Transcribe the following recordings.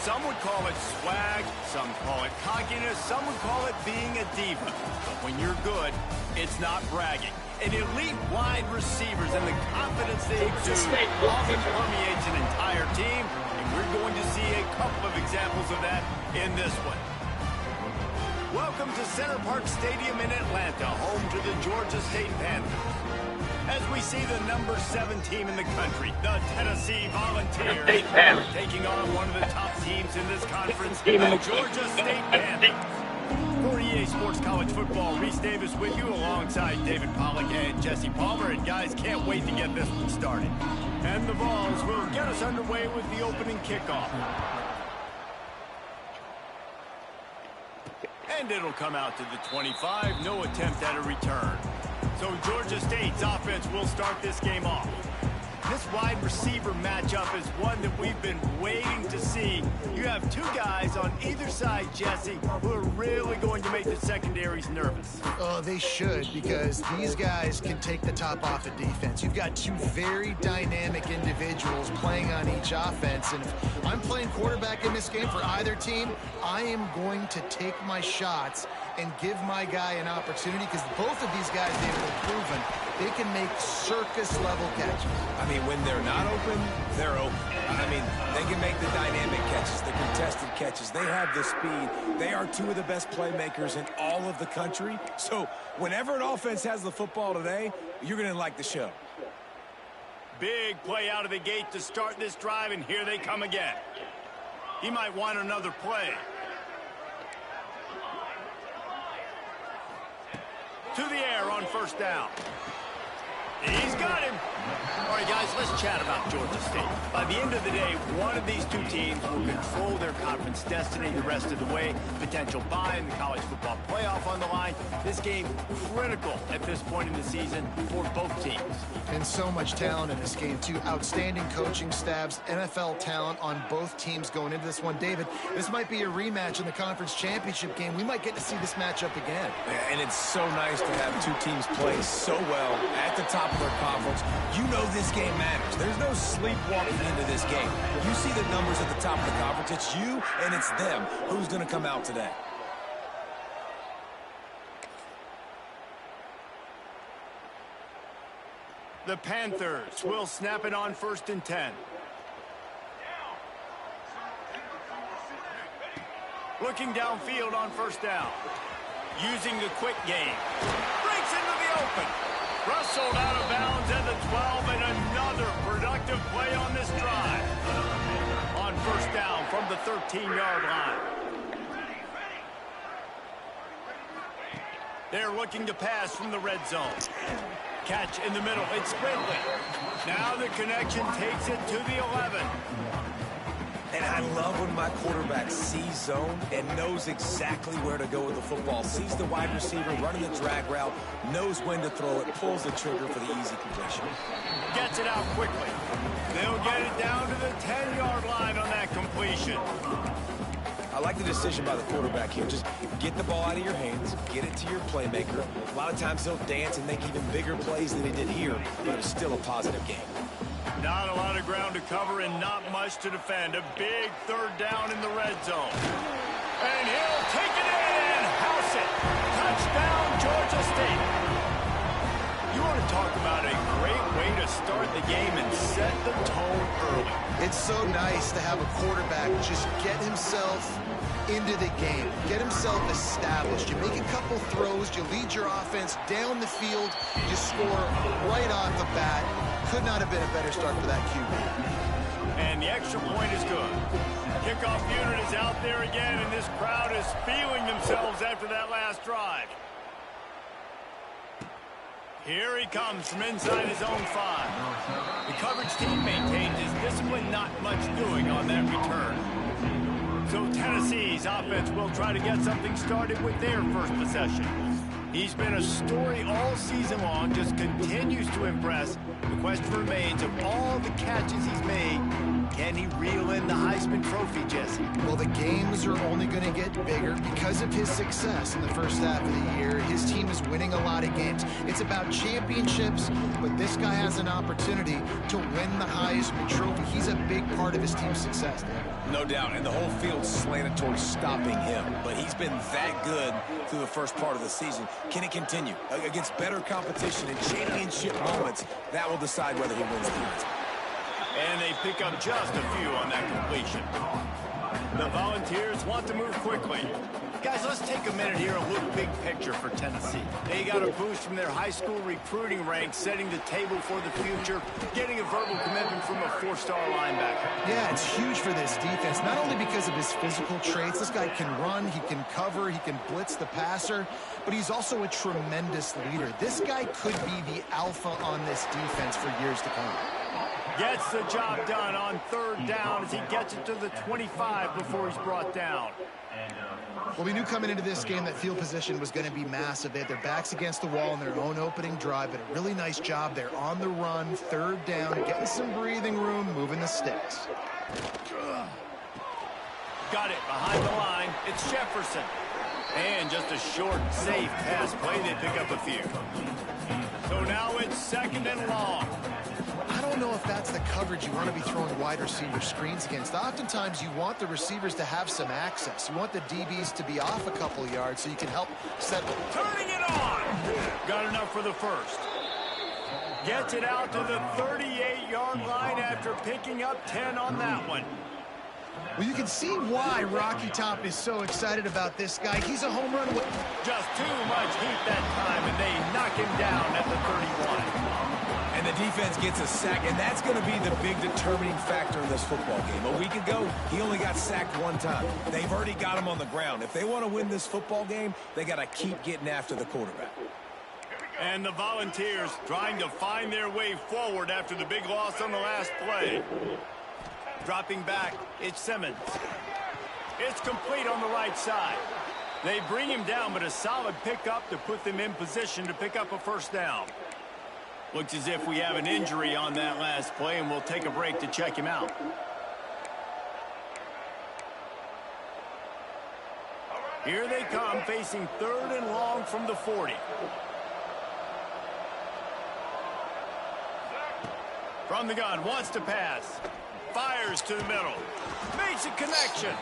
Some would call it swag, some call it cockiness, some would call it being a diva. But when you're good, it's not bragging. An elite wide receivers and the confidence they exude often permeates an entire team, and we're going to see a couple of examples of that in this one. Welcome to Center Parc Stadium in Atlanta, home to the Georgia State Panthers. As we see the number 7 team in the country, the Tennessee Volunteers, taking on one of the top teams in this conference, the Georgia State Panthers. For EA Sports College Football, Reese Davis with you alongside David Pollack and Jesse Palmer. And guys, can't wait to get this one started. And the Vols will get us underway with the opening kickoff. And it'll come out to the 25. No attempt at a return. So Georgia State's offense will start this game off. This wide receiver matchup is one that we've been waiting to see. You have two guys on either side, Jesse, who are really going to make the secondaries nervous. Oh, they should, because these guys can take the top off of defense. You've got two very dynamic individuals playing on each offense, and if I'm playing quarterback in this game for either team, I am going to take my shots and give my guy an opportunity, because both of these guys, they've proven they can make circus-level catches. I mean, when they're not open, they're open. I mean, they can make the dynamic catches, the contested catches. They have the speed. They are two of the best playmakers in all of the country. So whenever an offense has the football today, you're going to like the show. Big play out of the gate to start this drive, and here they come again. He might want another play. To the air on first down. He's got him. All right, guys, let's chat about Georgia State. By the end of the day, one of these two teams will control their conference destiny the rest of the way. Potential bye in the college football playoff on the line. This game critical at this point in the season for both teams. And so much talent in this game, too. Outstanding coaching staffs, NFL talent on both teams going into this one. David, this might be a rematch in the conference championship game. We might get to see this matchup again. And it's so nice to have two teams play so well at the top of their conference. You know this game matters. There's no sleepwalking into this game. You see the numbers at the top of the conference. It's you and it's them. Who's going to come out today? The Panthers will snap it on 1st and 10. Looking downfield on first down. Using the quick game. Breaks into the open. Rustled out of bounds at the 12, and another productive play on this drive. On first down from the 13-yard line. They're looking to pass from the red zone. Catch in the middle. It's Bentley. Now the connection takes it to the 11. And I love when my quarterback sees zone and knows exactly where to go with the football. Sees the wide receiver running the drag route, knows when to throw it, pulls the trigger for the easy completion. Gets it out quickly. They'll get it down to the 10-yard line on that completion. I like the decision by the quarterback here. Just get the ball out of your hands, get it to your playmaker. A lot of times he'll dance and make even bigger plays than he did here, but it was still a positive game. Not a lot of ground to cover and not much to defend. A big third down in the red zone. And he'll take it in and house it. Touchdown, Georgia State. You want to talk about a great way to start the game and set the tone early. It's so nice to have a quarterback just get himself into the game, get himself established. You make a couple throws, you lead your offense down the field, you score right off the bat. Could not have been a better start for that QB. And the extra point is good. Kickoff unit is out there again, and this crowd is feeling themselves after that last drive. Here he comes from inside his own 5. The coverage team maintains his discipline, not much doing on that return. So Tennessee's offense will try to get something started with their first possession. He's been a story all season long, just continues to impress. The question remains, of all the catches he's made, can can he reel in the Heisman Trophy, Jesse? Well, the games are only going to get bigger because of his success in the first half of the year. His team is winning a lot of games. It's about championships, but this guy has an opportunity to win the Heisman Trophy. He's a big part of his team's success, Dan. No doubt, and the whole field's slanted towards stopping him, but he's been that good through the first part of the season. Can it continue? Against better competition and championship moments, that will decide whether he wins the Heisman. And they pick up just a few on that completion. The Volunteers want to move quickly. Guys, let's take a minute here and look big picture for Tennessee. They got a boost from their high school recruiting ranks, setting the table for the future, getting a verbal commitment from a 4-star linebacker. Yeah, it's huge for this defense, not only because of his physical traits. This guy can run, he can cover, he can blitz the passer, but he's also a tremendous leader. This guy could be the alpha on this defense for years to come. Gets the job done on 3rd down as he gets it to the 25 before he's brought down. Well, we knew coming into this game that field position was going to be massive. They had their backs against the wall in their own opening drive, but a really nice job there on the run, 3rd down, getting some breathing room, moving the sticks. Got it behind the line. It's Jefferson. And just a short, safe pass play. They pick up a few. So now it's 2nd and long. I don't know if that's the coverage you want to be throwing wide receiver screens against. Oftentimes, you want the receivers to have some access. You want the DBs to be off a couple yards so you can help set. Turning it on. Got enough for the first. Gets it out to the 38-yard line after picking up 10 on that one. Well, you can see why Rocky Top is so excited about this guy. He's a home run away. Just too much heat that time, and they knock him down at the 31. And the defense gets a sack, and that's going to be the big determining factor in this football game. A week ago, he only got sacked 1 time. They've already got him on the ground. If they want to win this football game, they got to keep getting after the quarterback. And the Volunteers trying to find their way forward after the big loss on the last play. Dropping back, it's Simmons. It's complete on the right side. They bring him down, but a solid pickup to put them in position to pick up a 1st down. Looks as if we have an injury on that last play, and we'll take a break to check him out. Here they come, facing 3rd and long from the 40. From the gun, wants to pass. Fires to the middle. Makes a connection.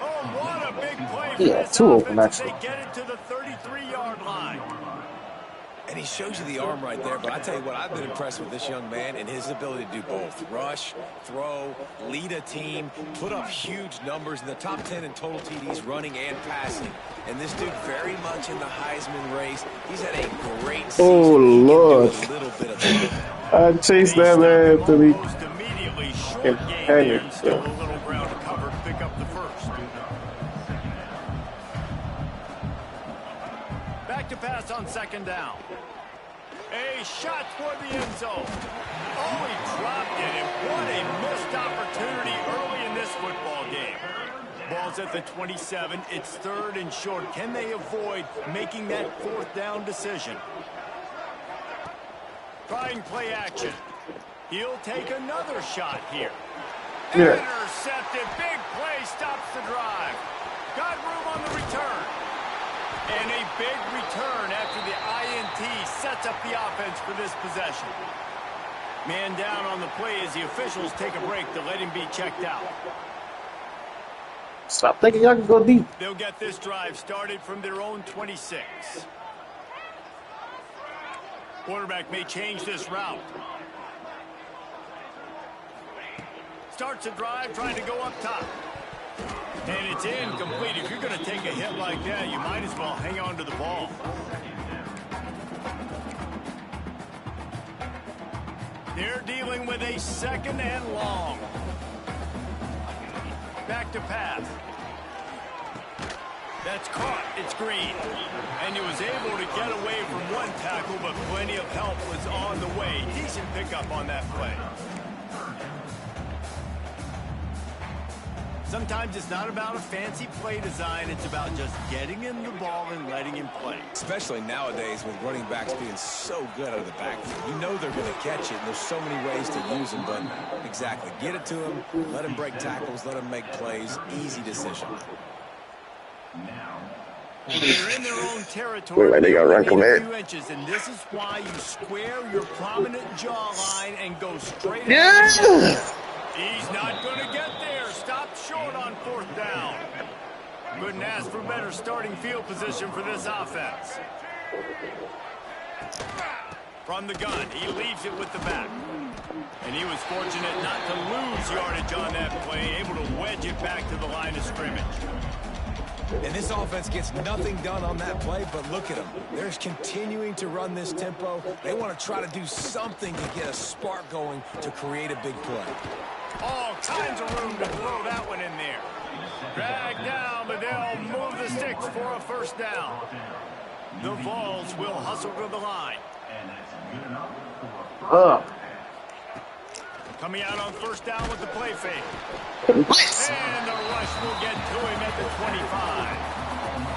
Oh, what a big play for this offense. They get it to the 33-yard line. And he shows you the arm right there, but I tell you what, I've been impressed with this young man and his ability to do both. Rush, throw, lead a team, put up huge numbers in the top 10 in total TDs running and passing. And this dude very much in the Heisman race. He's had a great season. Oh, Lord. A little bit of time. I chased that man to me. Immediately short game there and still a little ground to cover to pick up the 1st. Back to pass on 2nd down. A shot toward the end zone. Oh, he dropped it, and what a missed opportunity early in this football game. Ball's at the 27. It's 3rd and short. Can they avoid making that 4th down decision? Trying play action. He'll take another shot here. Yeah. Intercepted. Big play stops the drive. Got room on the return. And a big return after the INT sets up the offense for this possession. Man down on the play as the officials take a break to let him be checked out. Stop thinking y'all can go deep. They'll get this drive started from their own 26. Quarterback may change this route. Starts a drive trying to go up top. And it's incomplete. If you're going to take a hit like that, you might as well hang on to the ball. They're dealing with a 2nd and long. Back to pass. That's caught. It's Green. And he was able to get away from one tackle, but plenty of help was on the way. Decent pickup on that play. Sometimes it's not about a fancy play design. It's about just getting him the ball and letting him play. Especially nowadays with running backs being so good out of the backfield. You know they're going to catch it, and there's so many ways to use them. But exactly, get it to him, let him break tackles, let him make plays. Easy decision. They're in their own territory. Like they got run a command. few inches, and this is why you square your prominent jawline and go straight. Yeah. He's not going to get there. Stop short on 4th down. Couldn't ask for better starting field position for this offense. From the gun, he leaves it with the back. And he was fortunate not to lose yardage on that play, able to wedge it back to the line of scrimmage. And this offense gets nothing done on that play, but look at them. They're continuing to run this tempo. They want to try to do something to get a spark going to create a big play. All kinds of room to throw that one in there. Drag down, but they'll move the sticks for a 1st down. The Vols will hustle to the line. Coming out on 1st down with the play fake. And the rush will get to him at the 25.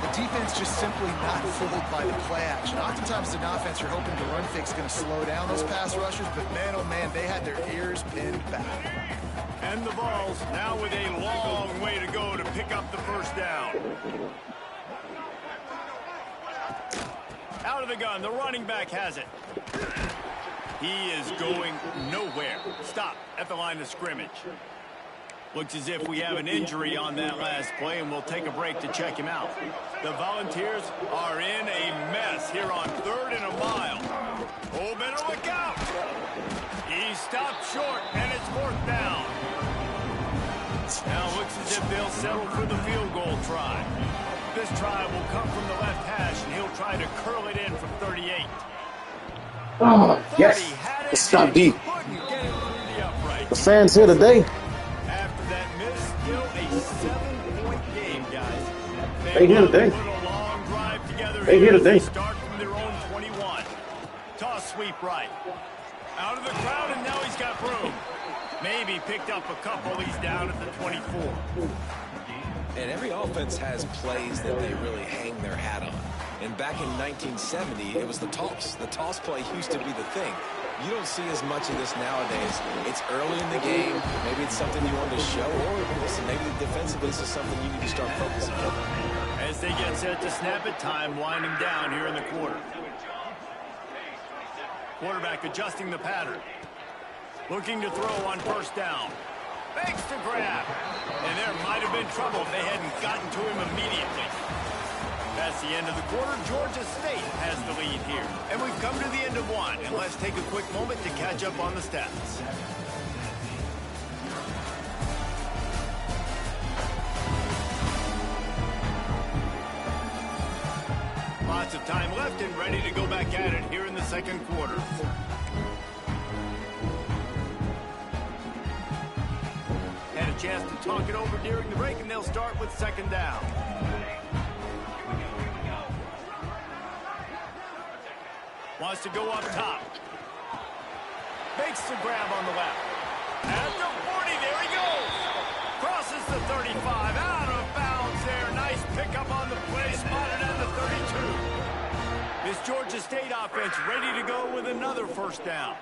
The defense just simply not fooled by the play action. Oftentimes, as an offense, you're hoping the run fake's going to slow down those pass rushers, but man, oh man, they had their ears pinned back. And the Vols now with a long way to go to pick up the 1st down. Out of the gun, the running back has it. He is going nowhere. Stop at the line of scrimmage. Looks as if we have an injury on that last play, and we'll take a break to check him out. The Volunteers are in a mess here on 3rd and a mile. Oh, better look out. He stopped short, and it's 4th down. Now looks as if they'll settle for the field goal try. This try will come from the left hash, and he'll try to curl it in from 38. Oh, yes. It's stop deep. The fans here today. After that miss, still a 7-point game, guys. They here today. Long drive together. They here today. Start from their own 21. Toss sweep right. Out of the crowd, and now he's got room. Maybe picked up a couple. He's down at the 24. And every offense has plays that they really hang their hat on. And back in 1970, it was the toss. The toss play used to be the thing. You don't see as much of this nowadays. It's early in the game. Maybe it's something you want to show, or listen, maybe defensively this is something you need to start focusing on. As they get set to snap it, time winding down here in the quarter. Quarterback adjusting the pattern. Looking to throw on 1st down. Fakes to grab. And there might have been trouble if they hadn't gotten to him immediately. That's the end of the quarter. Georgia State has the lead here. And we've come to the end of one. And let's take a quick moment to catch up on the stats. Lots of time left and ready to go back at it here in the 2nd quarter. Had a chance to talk it over during the break, and they'll start with 2nd down. Wants to go up top. Makes the grab on the left. At the 40, there he goes. Crosses the 35, out of bounds there. Nice pickup on the play, spotted at the 32. This Georgia State offense ready to go with another 1st down.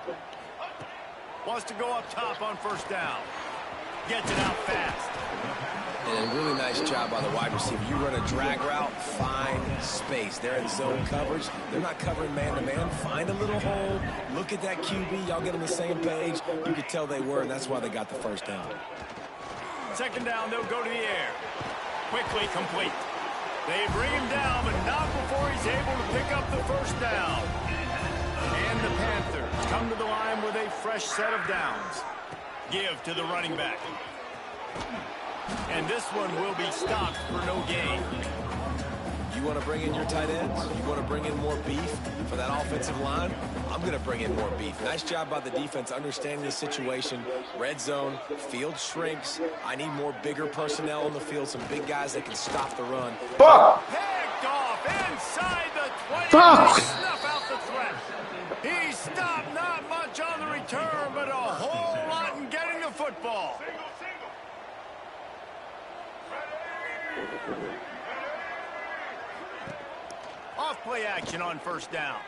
Wants to go up top on 1st down. Gets it out fast. And a really nice job by the wide receiver. You run a drag route, find space. They're in zone coverage. They're not covering man-to-man. Find a little hole. Look at that QB. Y'all get on the same page. You could tell they were, and that's why they got the 1st down. 2nd down, they'll go to the air. Quickly complete. They bring him down, but not before he's able to pick up the 1st down. And the Panthers come to the line with a fresh set of downs. Give to the running back. And this one will be stopped for no gain. You want to bring in your tight ends? You want to bring in more beef for that offensive line? I'm going to bring in more beef. Nice job by the defense understanding the situation. Red zone, field shrinks. I need more bigger personnel on the field, some big guys that can stop the run. Fuck! Picked off inside the 20. Fuck! Snuff out the threat. He stopped not much on the return, but a whole lot in getting the football. Off play action on first down.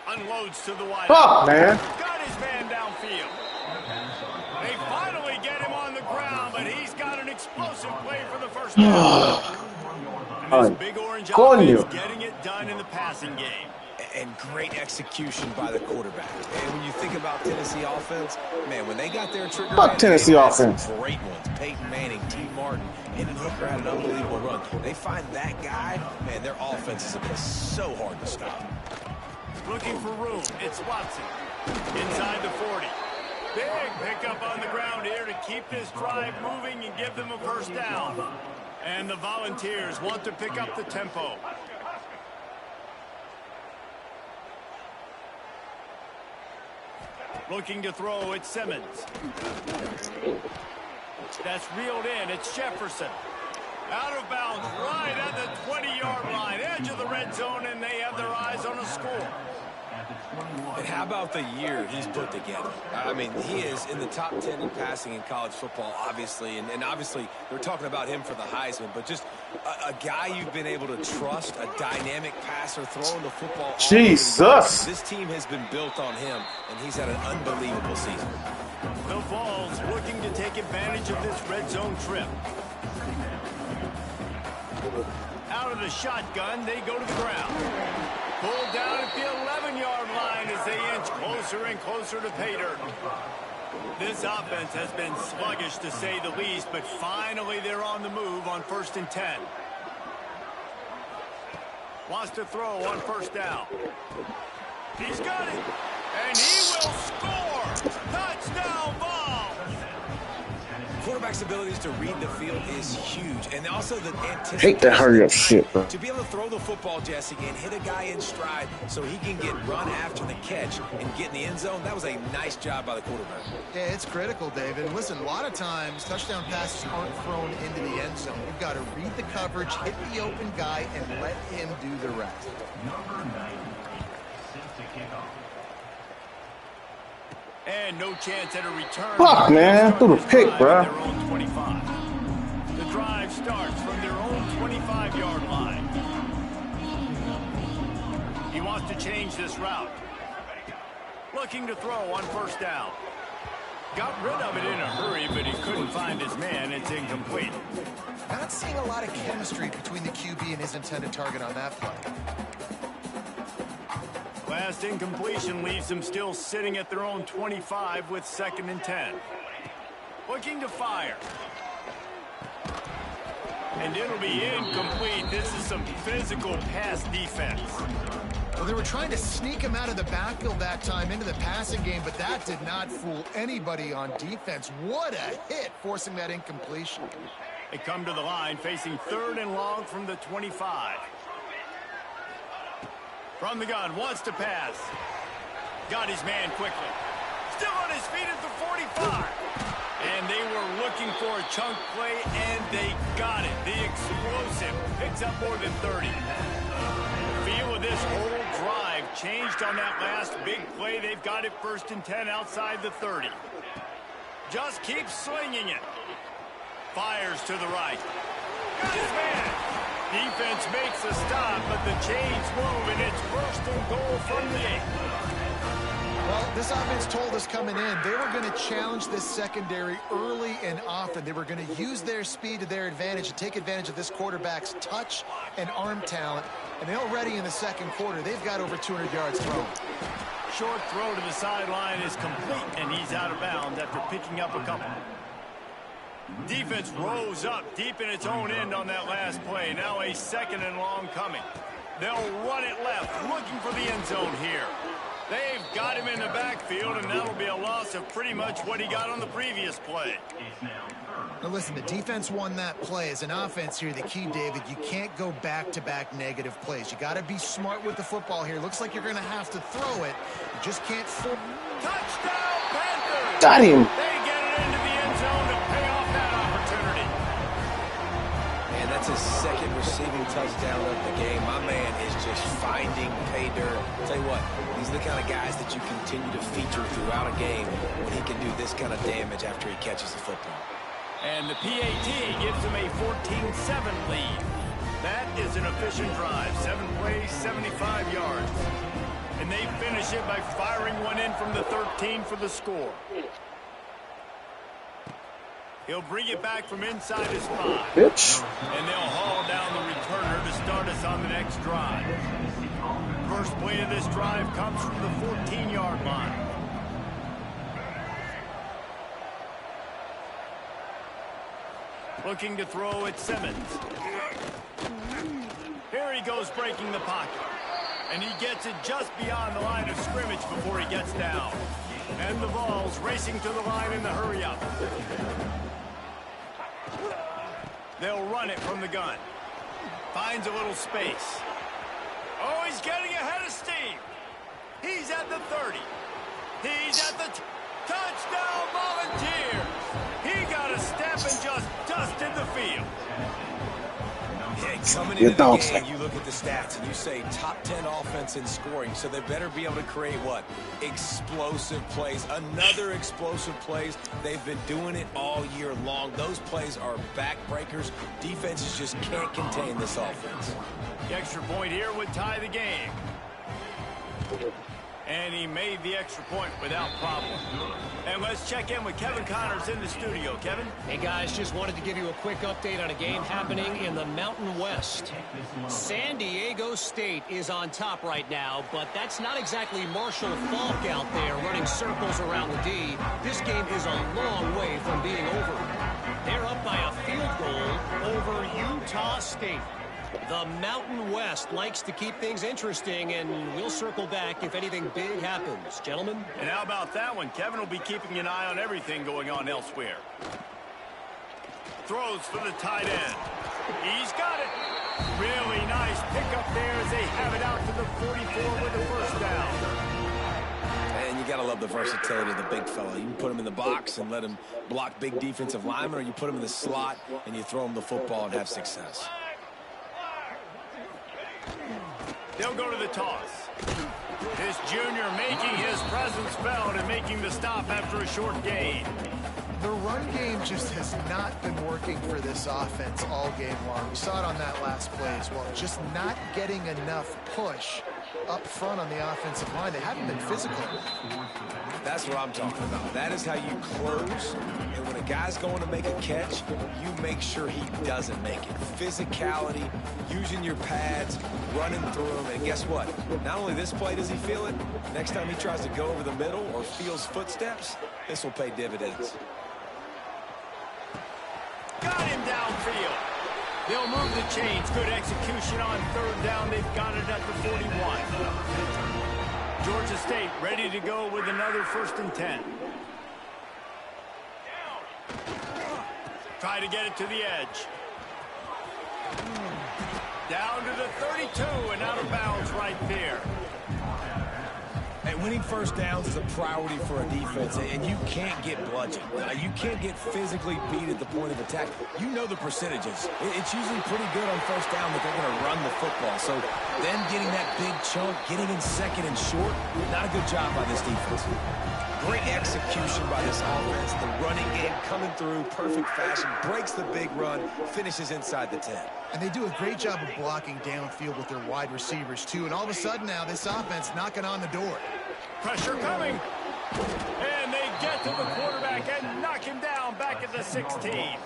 Unloads to the wide. Fuck, man. Got his man downfield. They finally get him on the ground, but he's got an explosive play for the first down. And this big orange offense getting it done in the passing game. And great execution by the quarterback. And when you think about Tennessee offense, man, when they got their trigger, fuck Tennessee offense. Great ones. Peyton Manning, T. Martin, Hendon Hooker had an unbelievable run. They find that guy, man, their offenses have been so hard to stop. Looking for room. It's Watson. Inside the 40. Big pickup on the ground here to keep this drive moving and give them a first down. And the Volunteers want to pick up the tempo. Looking to throw, it's Simmons. That's reeled in. It's Jefferson. Out of bounds, right at the 20-yard line, edge of the red zone, and they have their eyes on a score. And how about the year he's put together? I mean, he is in the top 10 in passing in college football, obviously. And obviously, we're talking about him for the Heisman. But just a guy you've been able to trust, a dynamic passer, throwing the football. Jesus. This team has been built on him, and he's had an unbelievable season. The Vols looking to take advantage of this red zone trip. Out of the shotgun, they go to the ground. Pulled down at the 11-yard line as they inch closer and closer to pay dirt. This offense has been sluggish to say the least, but finally they're on the move on 1st and 10. Wants to throw on first down. He's got it, and he will score! Touchdown, Vols! Quarterback's abilities to read the field is huge, and also the anticipation. Hate that hurry up shit, bro. To be able to throw the football, Jesse, and hit a guy in stride so he can get run after the catch and get in the end zone, that was a nice job by the quarterback. Yeah, it's critical, David. Listen, a lot of times touchdown passes aren't thrown into the end zone. You've got to read the coverage, hit the open guy, and let him do the rest. And no chance at a return. Fuck, man. Threw the pick, bro. Their own 25. The drive starts from their own 25-yard line. He wants to change this route. Looking to throw on first down. Got rid of it in a hurry, but he couldn't find his man. It's incomplete. Not seeing a lot of chemistry between the QB and his intended target on that play. Last incompletion leaves them still sitting at their own 25 with 2nd and 10. Looking to fire. And it'll be incomplete. This is some physical pass defense. Well, they were trying to sneak him out of the backfield that time into the passing game, but that did not fool anybody on defense. What a hit, forcing that incompletion. They come to the line facing 3rd and long from the 25. From the gun, wants to pass. Got his man quickly. Still on his feet at the 45. And they were looking for a chunk play, and they got it. The explosive picks up more than 30. The feel of this whole drive changed on that last big play. They've got it 1st and 10 outside the 30. Just keep slinging it. Fires to the right. Got his man. Defense makes a stop, but the chains move, and it's 1st and goal from the 8. Well, this offense told us coming in, they were going to challenge this secondary early and often. They were going to use their speed to their advantage and take advantage of this quarterback's touch and arm talent. And already in the 2nd quarter, they've got over 200 yards thrown. Short throw to the sideline is complete, and he's out of bounds after picking up a couple. Defense rose up deep in its own end on that last play. Now a 2nd and long coming. They'll run it left, looking for the end zone here. They've got him in the backfield, and that'll be a loss of pretty much what he got on the previous play. Now listen, the defense won that play. As an offense here, the key, David, you can't go back-to-back negative plays. You got to be smart with the football here. Looks like you're going to have to throw it. You just can't full. Touchdown, Panthers! Got him. They get it into the end zone to pay off that opportunity. And that's his 2nd receiving touchdown of the game. My man is just finding pay dirt. I'll tell you what, these are the kind of guys that you continue to feature throughout a game when he can do this kind of damage after he catches the football. And the PAT gives them a 14-7 lead. That is an efficient drive. 7 plays, 75 yards. And they finish it by firing one in from the 13 for the score. He'll bring it back from inside his 5. Bitch. And they'll haul down the returner to start us on the next drive. First play of this drive comes from the 14-yard line. Looking to throw at Simmons. Here he goes breaking the pocket. And he gets it just beyond the line of scrimmage before he gets down. And the ball's racing to the line in the hurry-up. They'll run it from the gun. Finds a little space. Oh, he's getting ahead of steam. He's at the 30. He's at the touchdown Volunteers. He got a step and just dusted the field. Hey, coming into the game, you look at the stats and you say top 10 offense in scoring, so they better be able to create what? Explosive plays. Another explosive plays. They've been doing it all year long. Those plays are backbreakers. Defenses just can't contain this offense. The extra point here would tie the game. And he made the extra point without problem. And let's check in with Kevin Connors in the studio. Kevin? Hey, guys, just wanted to give you a quick update on a game happening in the Mountain West. San Diego State is on top right now, but that's not exactly Marshall Faulk out there running circles around the D. This game is a long way from being over. They're up by a field goal over Utah State. The Mountain West likes to keep things interesting, and we'll circle back if anything big happens. Gentlemen? And how about that one? Kevin will be keeping an eye on everything going on elsewhere. Throws for the tight end. He's got it. Really nice pickup there as they have it out to the 44 with the first down. And you got to love the versatility of the big fella. You can put him in the box and let him block big defensive linemen, or you put him in the slot and you throw him the football and have success. They'll go to the toss. This junior making his presence felt and making the stop after a short gain. The run game just has not been working for this offense all game long. We saw it on that last play as well. Just not getting enough push up front on the offensive line. They haven't been physical. That's what I'm talking about. That is how you close. And when a guy's going to make a catch, you make sure he doesn't make it. Physicality, using your pads, running through them. And guess what? Not only this play does he feel it, next time he tries to go over the middle or feels footsteps, this will pay dividends. Got him downfield. They'll move the chains. Good execution on third down. They've got it at the 41. Georgia State ready to go with another 1st and 10. Try to get it to the edge. Down to the 32 and out of bounds right there. And winning first downs is a priority for a defense, and you can't get bludgeoned. You can't get physically beat at the point of attack. You know the percentages. It's usually pretty good on first down that they're going to run the football. So them getting that big chunk, getting in second and short, not a good job by this defense. Great execution by this offense. The running game coming through, perfect fashion, breaks the big run, finishes inside the 10. And they do a great job of blocking downfield with their wide receivers, too. And all of a sudden now, this offense knocking on the door. Pressure coming. And they get to the quarterback and knock him down back at the 16.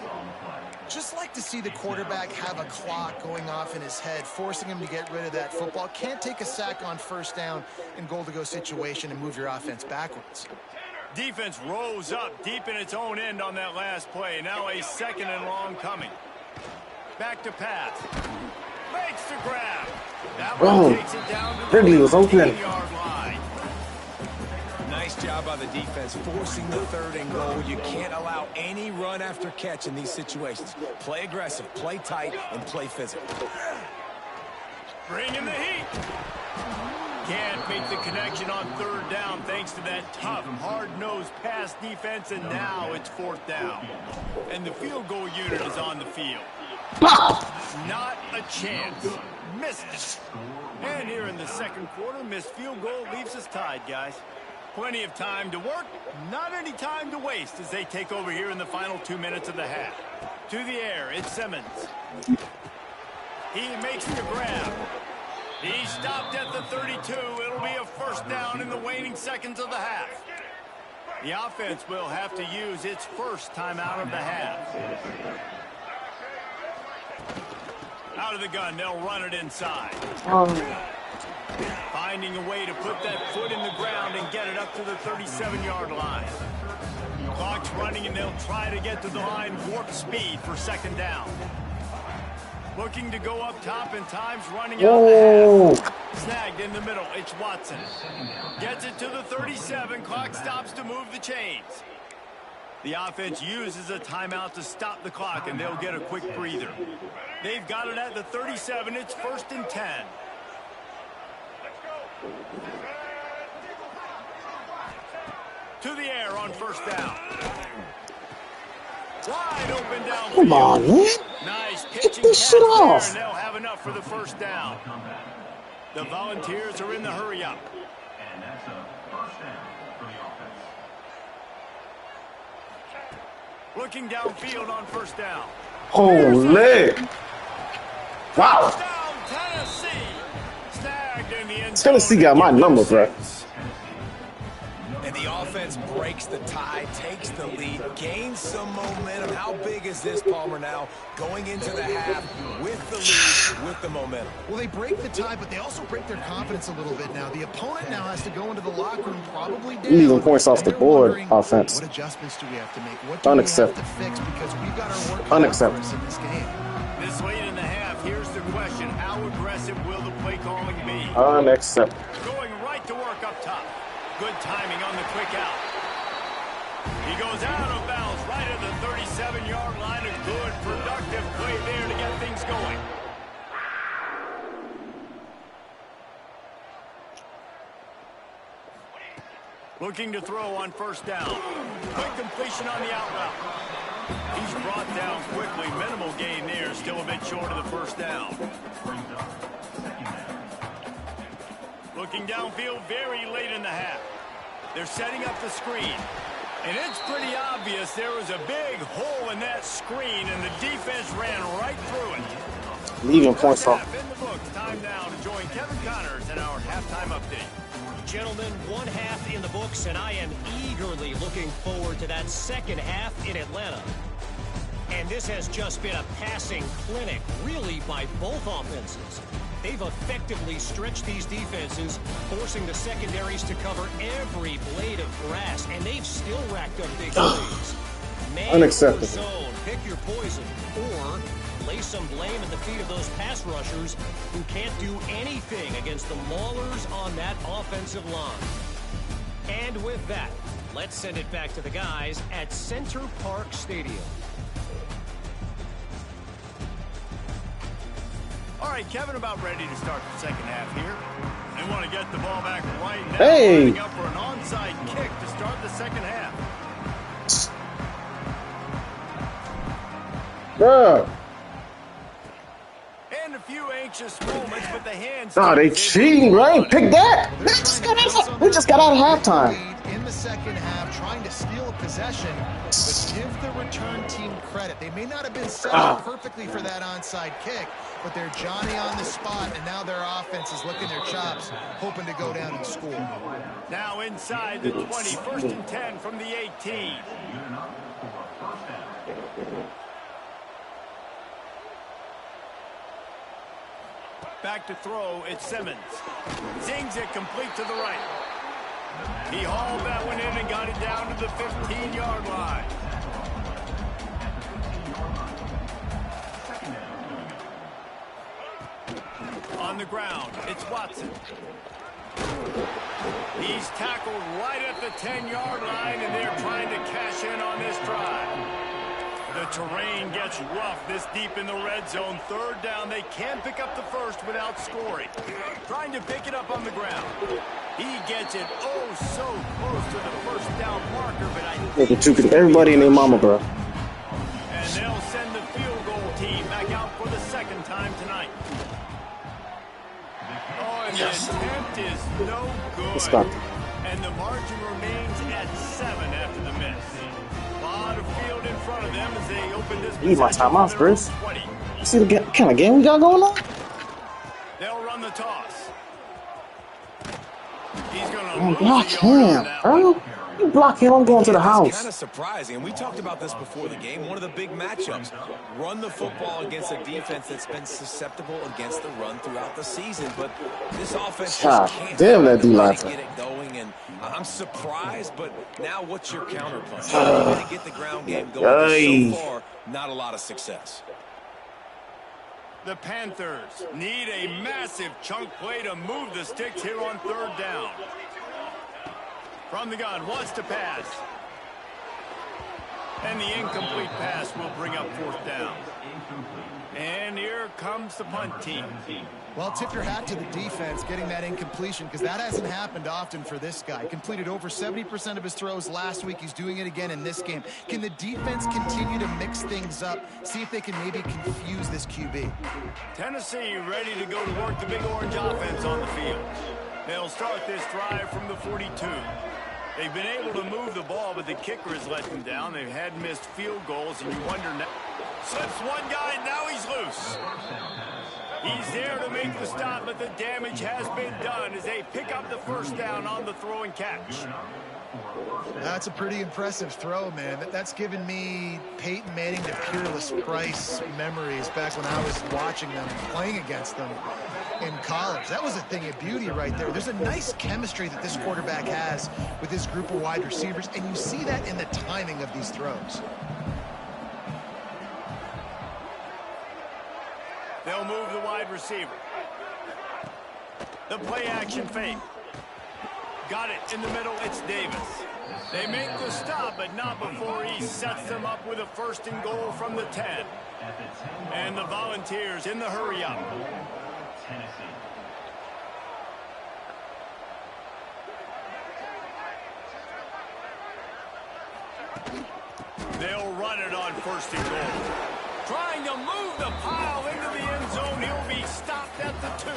Just like to see the quarterback have a clock going off in his head, forcing him to get rid of that football. Can't take a sack on first down in goal-to-go situation and move your offense backwards. Defense rose up deep in its own end on that last play. Now a 2nd and long coming. Back to pass. Makes the grab. That one takes it down to the 15-yard line. Nice job by the defense, forcing the 3rd and goal. You can't allow any run after catch in these situations. Play aggressive, play tight, and play physical. Bring in the heat. Can't make the connection on 3rd down thanks to that tough, hard-nosed pass defense, and now it's 4th down. And the field goal unit is on the field. Not a chance. Missed it. And here in the 2nd quarter, missed field goal leaves us tied, guys. Plenty of time to work, not any time to waste as they take over here in the final 2 minutes of the half. To the air, it's Simmons. He makes the grab. He stopped at the 32. It'll be a first down in the waning seconds of the half. The offense will have to use its first timeout of the half. Out of the gun, they'll run it inside. Finding a way to put that foot in the ground and get it up to the 37-yard line. Clock's running, and they'll try to get to the line warp speed for second down. Looking to go up top, and time's running out of the half. Snagged in the middle, it's Watson. Gets it to the 37, clock stops to move the chains. The offense uses a timeout to stop the clock, and they'll get a quick breather. They've got it at the 37, it's 1st and 10. To the air on first down. Wide open downfield. Come on, man. Nice Get pitching this catch shit there, off. and they'll have enough for the first down. The Volunteers are in the hurry-up. And that's a first down for the offense. Looking downfield on first down. Holy. Wow. Touchdown, Tennessee. Snagged in the end Tennessee zone. got my number, bro. And the offense breaks the tie, takes the lead, gains some momentum. How big is this, Palmer, now? Going into the half with the lead, with the momentum. Well, they break the tie, but they also break their confidence a little bit now. The opponent now has to go into the locker room probably down. Leaving points off and the they're board, wondering, offense. What adjustments do we have to make? What do we have to fix? Because we've got our work cut out for us in this game. This late in the half, here's the question. How aggressive will the play calling be? Unacceptable. Going right to work up top. Good timing on the quick out. He goes out of bounds right at the 37-yard line. A good, productive play there to get things going. Looking to throw on first down. Quick completion on the out route. He's brought down quickly. Minimal gain there. Still a bit short of the first down. Looking downfield very late in the half. They're setting up the screen. And it's pretty obvious there was a big hole in that screen, and the defense ran right through it. Leaving points off. In the books. Time now to join Kevin Connors in our halftime update. Gentlemen, one half in the books, and I am eagerly looking forward to that second half in Atlanta. And this has just been a passing clinic, really, by both offenses. They've effectively stretched these defenses, forcing the secondaries to cover every blade of grass, and they've still racked up big plays. Man Unacceptable. or zone, pick your poison, or lay some blame at the feet of those pass rushers who can't do anything against the maulers on that offensive line. And with that, let's send it back to the guys at Center Park Stadium. All right, Kevin, about ready to start the second half here. They want to get the ball back right now. Hey. Lining up for an onside kick to start the second half. Bruh. And a few anxious moments with the hands. Nah, they cheating, bro. I ain't pick that. We just got out of halftime. In the second half, trying to steal a possession, but give the return team credit. They may not have been set up perfectly for that onside kick, but they're Johnny on the spot, and now their offense is licking their chops, hoping to go down and score. Now inside the 20, 1st and 10 from the 18. Back to throw, it's Simmons. Zings it complete to the right. He hauled that one in and got it down to the 15-yard line. On the ground, it's Watson. He's tackled right at the 10-yard line, and they're trying to cash in on this drive. The terrain gets rough this deep in the red zone. Third down, they can't pick up the first without scoring. Trying to pick it up on the ground. He gets it oh so close to the first down marker, but I think everybody and their mama, bro. and they'll send the field goal team back out for the second time tonight. Oh, and the attempt is no good. Let's stop. And the margin remains at 7 after the miss. A lot of field in front of them as they open this Need my timeouts, Chris. 20. You see the kind of game we got going on? They'll run the toss. He's going to Block him, bro. You block him, I'm going to the It's house. kind of surprising, and we talked about this before the game. One of the big matchups. Run the football against a defense that's been susceptible against the run throughout the season. But this offense just can't damn that D-line. get it going. And I'm surprised, but now what's your counterpunch? You're going to get the ground game going. So far, not a lot of success. The Panthers need a massive chunk play to move the sticks here on 3rd down. From the gun, wants to pass. And the incomplete pass will bring up 4th down. And here comes the punt team. Well, tip your hat to the defense getting that incompletion, because that hasn't happened often for this guy. Completed over 70% of his throws last week. He's doing it again in this game. Can the defense continue to mix things up? See if they can maybe confuse this QB. Tennessee ready to go to work the big orange offense on the field. They'll start this drive from the 42. They've been able to move the ball, but the kicker has let them down. They've had missed field goals, and you wonder now. Slips one guy, now he's loose. He's there to make the stop, but the damage has been done as they pick up the 1st down on the throw and catch. That's a pretty impressive throw, man. That's given me Peyton Manning to Peerless Price memories back when I was watching them, playing against them in college. That was a thing of beauty right there. There's a nice chemistry that this quarterback has with his group of wide receivers, and you see that in the timing of these throws. They'll move the wide receiver. The play action fake. Got it in the middle, it's Davis. They make the stop, but not before he sets them up with a 1st and goal from the 10. And the Volunteers in the hurry up. They'll run it on 1st and goal. Trying to move the pile into the end zone. He'll be stopped at the 2.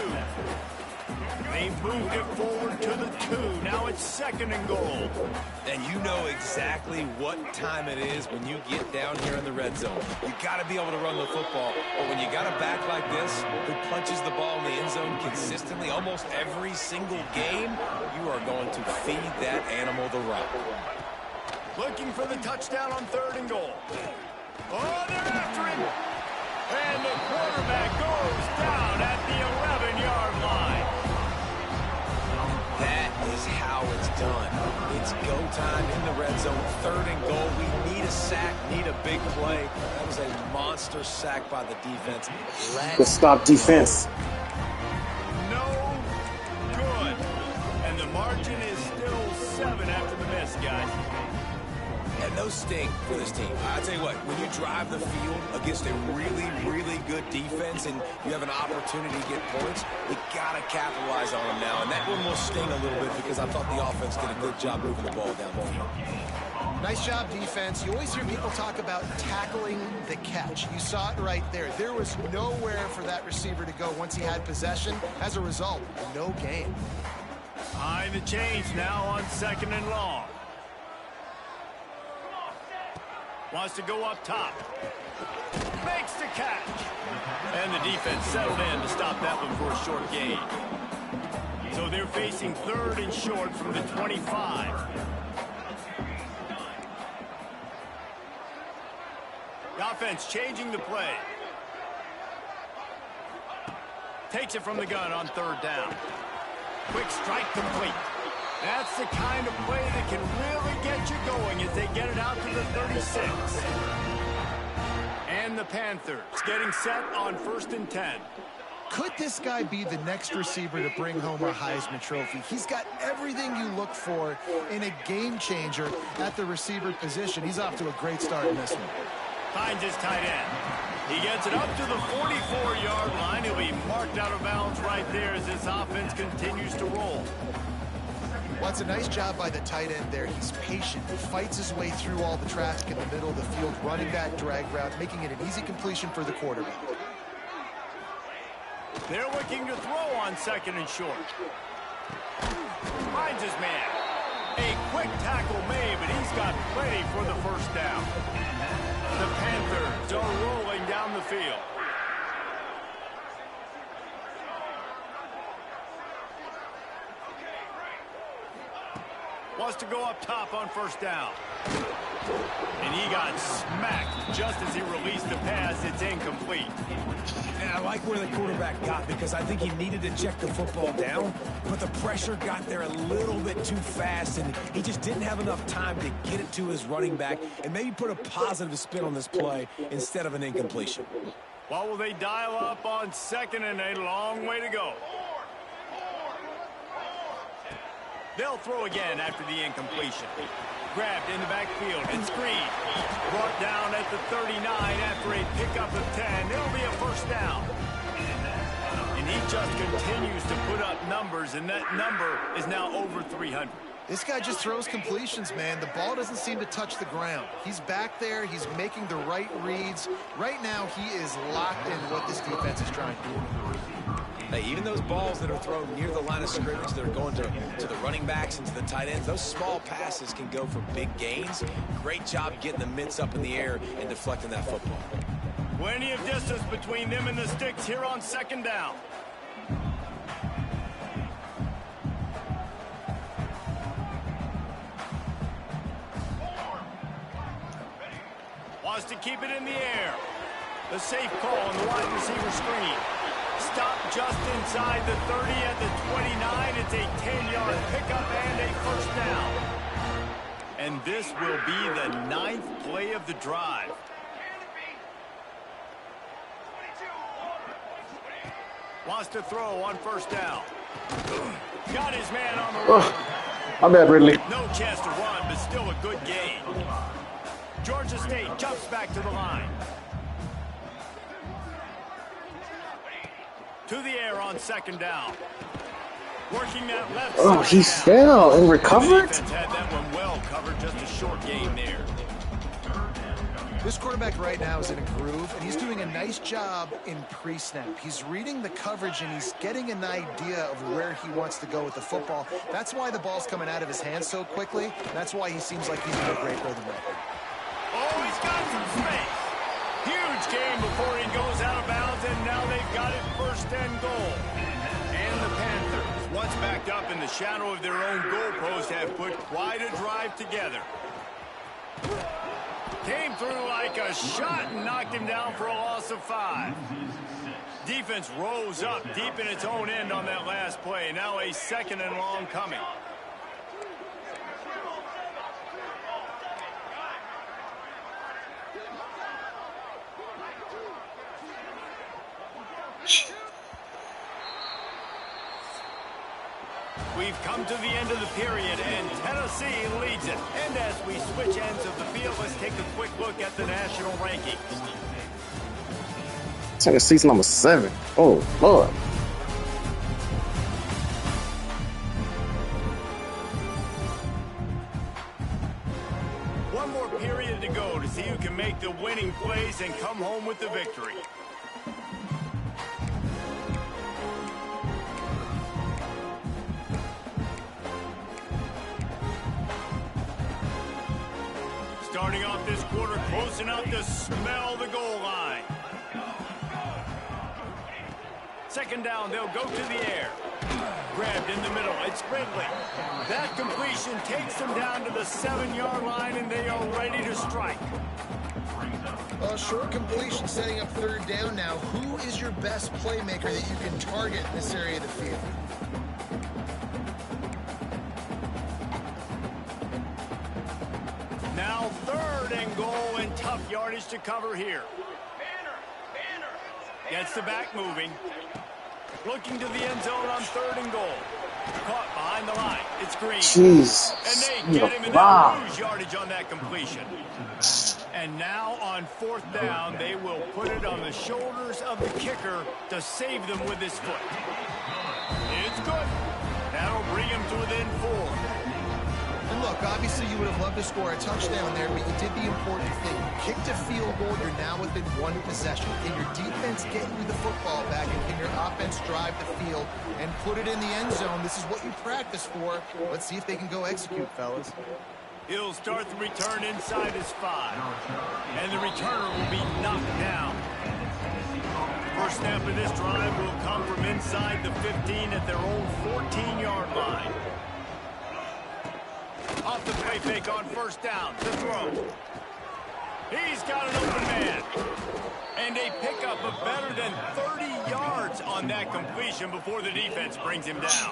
They moved it forward to the 2. Now it's 2nd and goal. And you know exactly what time it is when you get down here in the red zone. You got to be able to run the football. But when you got a back like this who punches the ball in the end zone consistently almost every single game, you are going to feed that animal the rock. Looking for the touchdown on 3rd and goal. Oh, they're after him. And the quarterback goes down at the 11-yard line. That is how it's done. It's go time in the red zone. 3rd and goal. We need a sack, need a big play. That was a monster sack by the defense. Good stop defense. No good. And the margin is still 7 after the miss, guys. And those sting for this team. I'll tell you what, when you drive the field against a really, really good defense and you have an opportunity to get points, you got to capitalize on them now. And that one will sting a little bit because I thought the offense did a good job moving the ball down the field. Nice job, defense. You always hear people talk about tackling the catch. You saw it right there. There was nowhere for that receiver to go once he had possession. As a result, no gain. Behind the chains now on 2nd and long. Wants to go up top. Makes the catch. And the defense settled in to stop that one for a short gain. So they're facing 3rd and short from the 25. The offense changing the play. Takes it from the gun on 3rd down. Quick strike complete. That's the kind of play that can really get you going as they get it out to the 36. And the Panthers getting set on 1st and 10. Could this guy be the next receiver to bring home a Heisman Trophy? He's got everything you look for in a game changer at the receiver position. He's off to a great start in this one. Finds his tight end. He gets it up to the 44-yard line. He'll be marked out of bounds right there as this offense continues to roll. Well, it's a nice job by the tight end there. He's patient. He fights his way through all the traffic in the middle of the field, running that drag route, making it an easy completion for the quarterback. They're looking to throw on 2nd and short. Finds his man. A quick tackle made, but he's got plenty for the first down. The Panthers are rolling down the field. Wants to go up top on first down. And he got smacked just as he released the pass. It's incomplete. And I like where the quarterback got because I think he needed to check the football down, but the pressure got there a little bit too fast, and he just didn't have enough time to get it to his running back and maybe put a positive spin on this play instead of an incompletion. Well, will they dial up on 2nd and a long way to go? They'll throw again after the incompletion. Grabbed in the backfield and screened. Brought down at the 39 after a pickup of 10. It'll be a first down. And he just continues to put up numbers, and that number is now over 300. This guy just throws completions, man. The ball doesn't seem to touch the ground. He's back there. He's making the right reads. Right now, he is locked in what this defense is trying to do. Hey, even those balls that are thrown near the line of scrimmage that are going to the running backs and to the tight ends, those small passes can go for big gains. Great job getting the mitts up in the air and deflecting that football. Plenty of distance between them and the sticks here on 2nd down. Wants to keep it in the air. The safe call on the wide receiver screen. Stop just inside the 30 at the 29. It's a 10-yard pickup and a first down. And this will be the 9th play of the drive. Wants to throw on first down. Got his man on the run. My bad, Ridley. No chance to run, but still a good gain. Georgia State jumps back to the line. To the air on 2nd down. Working that left side. Oh, he fell and recovered? The defense had that one well covered, just a short game there. This quarterback right now is in a groove, and he's doing a nice job in pre-snap. He's reading the coverage, and he's getting an idea of where he wants to go with the football. That's why the ball's coming out of his hands so quickly. That's why he seems like he's in a great rhythm right now. Oh, he's got some space. Huge game before he goes out of bounds, and now they've got it 1st and goal. And the Panthers, once backed up in the shadow of their own goalpost, have put quite a drive together. Came through like a shot and knocked him down for a loss of 5. Defense rose up deep in its own end on that last play. Now a 2nd and long coming. We've come to the end of the period, and Tennessee leads it. And as we switch ends of the field, let's take a quick look at the national rankings. Tennessee's number 7. Oh, Lord. One more period to go to see who can make the winning plays and come home with the victory. Starting off this quarter, close enough to smell the goal line. 2nd down, they'll go to the air. Grabbed in the middle, it's Ridley. That completion takes them down to the 7-yard line, and they are ready to strike. Short completion setting up 3rd down now. Who is your best playmaker that you can target in this area of the field? Now 3rd and goal, and tough yardage to cover here. Gets the back moving. Looking to the end zone on 3rd and goal. Caught behind the line. It's Green. Jesus. And they get him, and they'll lose yardage on that completion. And now on 4th down, they will put it on the shoulders of the kicker to save them with his foot. It's good. That'll bring him to within 4. And look, look, obviously you would have loved to score a touchdown there, but you did the important thing. You kicked a field goal, you're now within one possession. Can your defense get you the football back, and can your offense drive the field and put it in the end zone? This is what you practice for. Let's see if they can go execute, fellas. He'll start the return inside his 5. And the returner will be knocked down. First snap of this drive will come from inside the 15 at their own 14-yard line. Off the play fake on first down to throw. He's got an open man. And a pickup of better than 30 yards on that completion before the defense brings him down.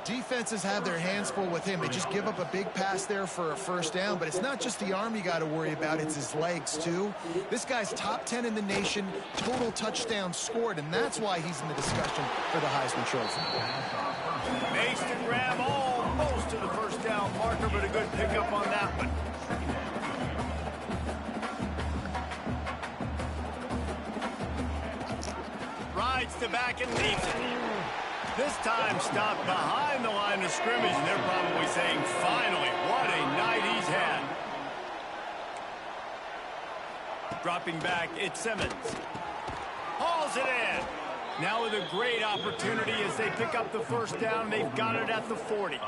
Defenses have their hands full with him. They just give up a big pass there for a first down, but it's not just the arm you got to worry about, it's his legs too. This guy's top 10 in the nation, total touchdowns scored, and that's why he's in the discussion for the Heisman Trophy. Makes the grab almost to the first down marker, but a good pickup on that one. Rides the back and leaves it. This time stopped behind the line of scrimmage, and they're probably saying, finally, what a night he's had. Dropping back, it's Simmons. Hauls it in. Now with a great opportunity as they pick up the first down. They've got it at the 40.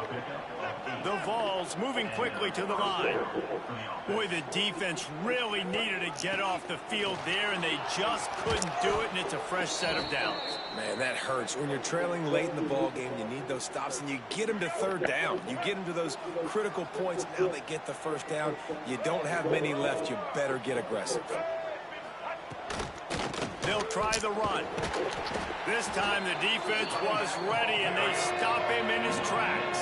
The Vols moving quickly to the line. Boy, the defense really needed to get off the field there, and they just couldn't do it, and it's a fresh set of downs. Man, that hurts. When you're trailing late in the ball game, you need those stops, and you get them to third down. You get them to those critical points. Now they get the first down. You don't have many left. You better get aggressive. They'll try the run. This time the defense was ready, and they stop him in his tracks.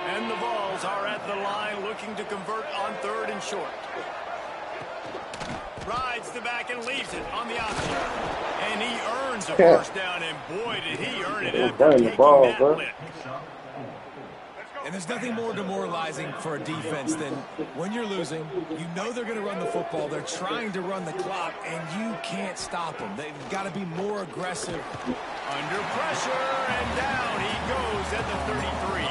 And the Vols are at the line looking to convert on 3rd and short. Rides the back and leaves it on the option. And he earns a first down, and boy, did he earn it after taking that lick. And there's nothing more demoralizing for a defense than when you're losing, you know they're going to run the football, they're trying to run the clock, and you can't stop them. They've got to be more aggressive. Under pressure, and down he goes at the 33.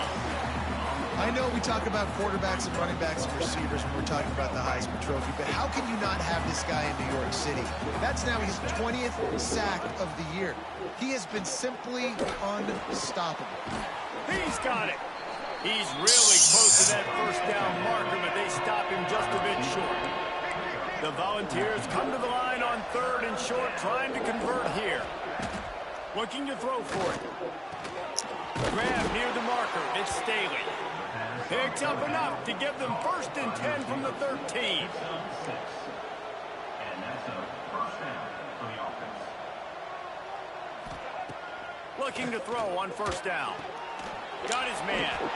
I know we talk about quarterbacks and running backs and receivers when we're talking about the Heisman Trophy, but how can you not have this guy in New York City? That's now his 20th sack of the year. He has been simply unstoppable. He's got it. He's really close to that first down marker, but they stop him just a bit short. The Volunteers come to the line on 3rd and short, trying to convert here. Looking to throw for it. Grab near the marker. It's Staley. Picks up enough to give them 1st and 10 from the 13. And that's a first down for the offense. Looking to throw on 1st down. Got his man.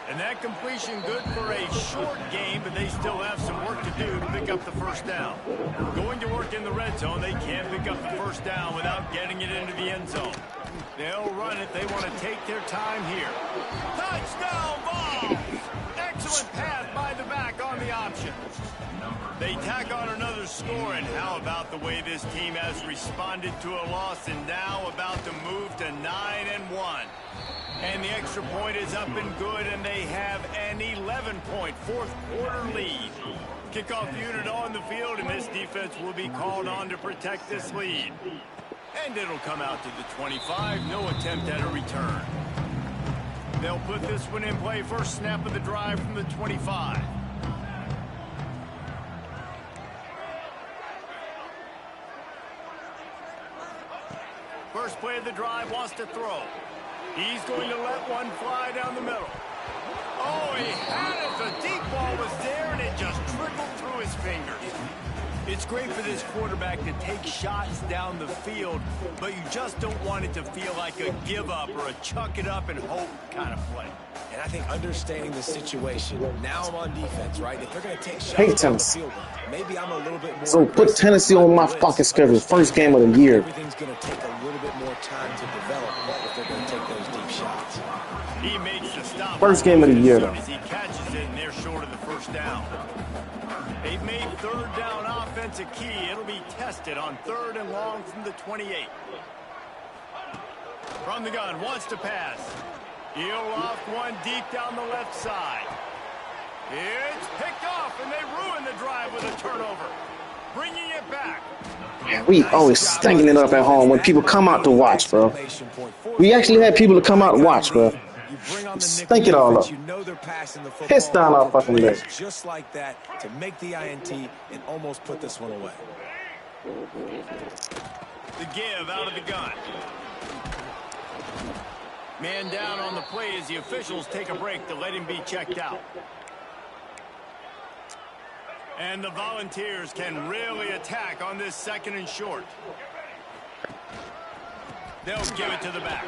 And that completion good for a short game, but they still have some work to do to pick up the first down. Going to work in the red zone, they can't pick up the first down without getting it into the end zone. They'll run it. They want to take their time here. Touchdown Vols! Excellent pass by the back on the option. They tack on another score, and how about the way this team has responded to a loss and now about to move to 9-1. And the extra point is up and good, and they have an 11-point fourth-quarter lead. Kickoff unit on the field, and this defense will be called on to protect this lead. And it'll come out to the 25. No attempt at a return. They'll put this one in play. First snap of the drive from the 25. First play of the drive, wants to throw. He's going to let one fly down the middle. Oh, he had it. The deep ball was there, and it just trickled through his fingers. It's great for this quarterback to take shots down the field, but you just don't want it to feel like a give-up or a chuck-it-up and hope kind of play. And I think understanding the situation, now I'm on defense, right? If they're going to take shots down the field, maybe I'm a little bit more. So put Tennessee on my fucking schedule. First game of the year. Everything's going to take a little bit more time to develop if they're going to take those deep shots. He makes the stop. First game of the year, though. As he catches it, and they're short of the first down. They've made 3rd down offense a key. It'll be tested on 3rd and long from the 28. From the gun, wants to pass. He'll loft one deep down the left side. It's picked off, and they ruin the drive with a turnover. Bringing it back. Man, we always stinking it up at home when people come out to watch, bro. We actually had people to come out and watch, bro. Stink it all up. Piss down our fucking leg. Just like that to make the INT and almost put this one away. The give out of the gun. Man down on the play as the officials take a break to let him be checked out. And the Volunteers can really attack on this 2nd and short. They'll give it to the back.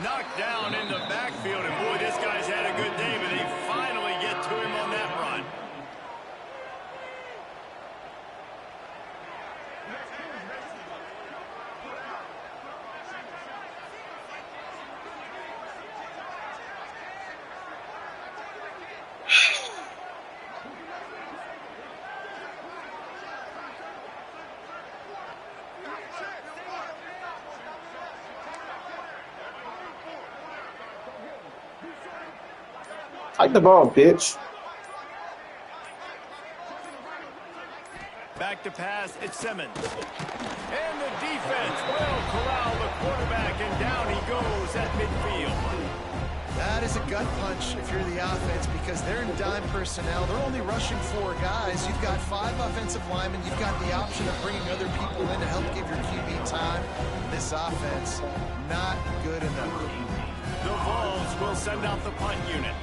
Knocked down in the backfield, and boy, this guy's had a good day, but they finally get to him on that run. Take the ball, bitch. Back to pass, it's Simmons. And the defense will corral the quarterback, and down he goes at midfield. That is a gut punch if you're the offense because they're in dime personnel. They're only rushing 4 guys. You've got 5 offensive linemen. You've got the option of bringing other people in to help give your QB time. This offense, not good enough. The Vols will send out the punt unit.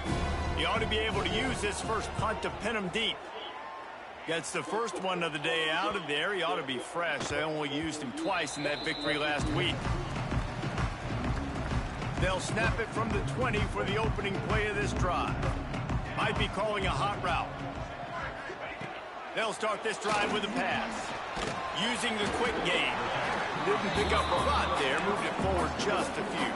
He ought to be able to use this first punt to pin him deep. Gets the first one of the day out of there. He ought to be fresh. They only used him twice in that victory last week. They'll snap it from the 20 for the opening play of this drive. Might be calling a hot route. They'll start this drive with a pass. Using the quick game. Didn't pick up a lot there. Moved it forward just a few.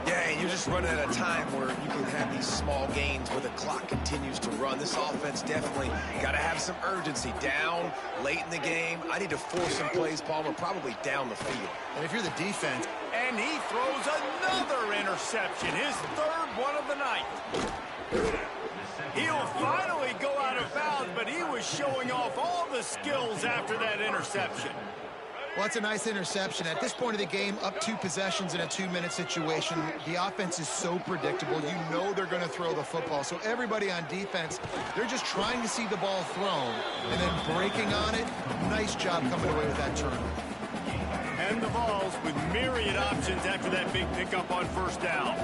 Yeah, and you're just running at a time where you can have these small gains where the clock continues to run. This offense definitely got to have some urgency. Down late in the game. I need to force some plays, Palmer, probably down the field. And if you're the defense, and he throws another interception, his 3rd one of the night. He'll finally go out of bounds, but he was showing off all the skills after that interception. well, that's a nice interception. At this point of the game, up 2 possessions in a 2-minute situation, the offense is so predictable. You know they're going to throw the football. So everybody on defense, they're just trying to see the ball thrown and then breaking on it. Nice job coming away with that turnover. And the Vols with myriad options after that big pickup on 1st down.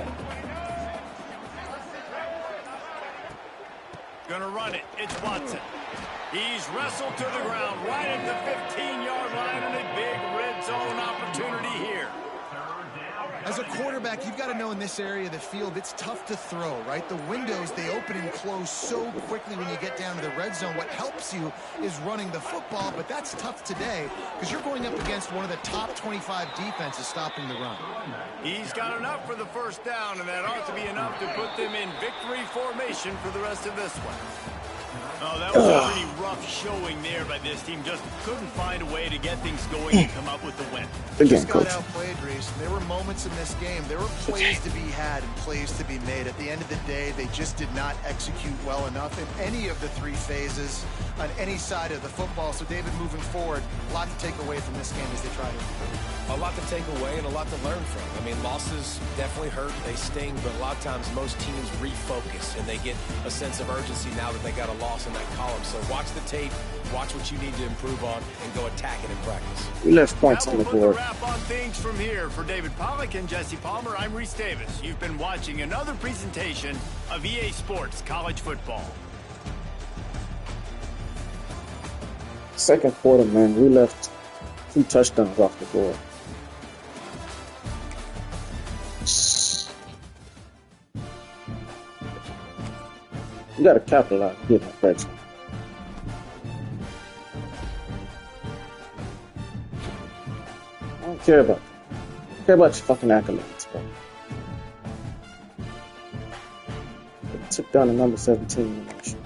Gonna run it. It's Watson. He's wrestled to the ground right at the 15-yard line, and a big red zone opportunity here. As a quarterback, you've got to know in this area of the field, it's tough to throw, right? The windows, they open and close so quickly when you get down to the red zone. What helps you is running the football, but that's tough today because you're going up against one of the top 25 defenses stopping the run. He's got enough for the 1st down, and that ought to be enough to put them in victory formation for the rest of this one. Oh, that was a pretty rough showing there by this team. Just couldn't find a way to get things going and come up with the win. Just got outplayed, Reese. There were moments in this game. There were plays to be had and plays to be made. At the end of the day, they just did not execute well enough in any of the 3 phases on any side of the football. So, David, moving forward, a lot to take away from this game as they try to improve. A lot to take away and a lot to learn from. I mean, losses definitely hurt. They sting, but a lot of times most teams refocus and they get a sense of urgency now that they got a loss in that column. So watch the tape, watch what you need to improve on, and go attack it in practice. We left points on the board. That will put the wrap on things from here. For David Pollack and Jesse Palmer, I'm Reese Davis. You've been watching another presentation of EA Sports College Football. 2nd quarter, man, we left 2 touchdowns off the board. You gotta capitalize, get that red zone. I don't care about that. I don't care about your fucking accolades, bro. Took down the number 17 in the nation.